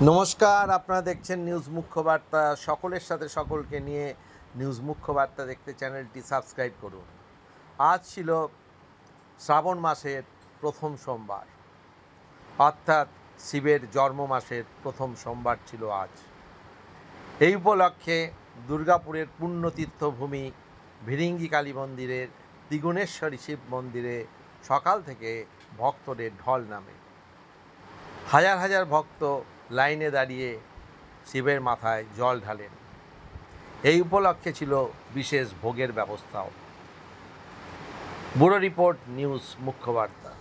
নমস্কার, আপনারা দেখছেন নিউজ মুখ্য বার্তা। সকলের সাথে সকলকে নিয়ে নিউজ মুখ্য বার্তা দেখতে চ্যানেলটি সাবস্ক্রাইব করুন। আজ ছিল শ্রাবণ মাসের প্রথম সোমবার, অর্থাৎ শিবের জন্ম মাসের প্রথম সোমবার ছিল আজ। এই উপলক্ষে দুর্গাপুরের পুণ্যতীর্থভূমি ভিরিঙ্গি কালী মন্দিরের ত্রিগুণেশ্বরী শিব মন্দিরে সকাল থেকে ভক্তদের ঢল নামে। হাজার হাজার ভক্ত লাইনে দাঁড়িয়ে শিবের মাথায় জল ঢালেন। এই উপলক্ষে ছিল বিশেষ ভোগের ব্যবস্থাও। ব্যুরো রিপোর্ট, নিউজ মুখ্য বার্তা।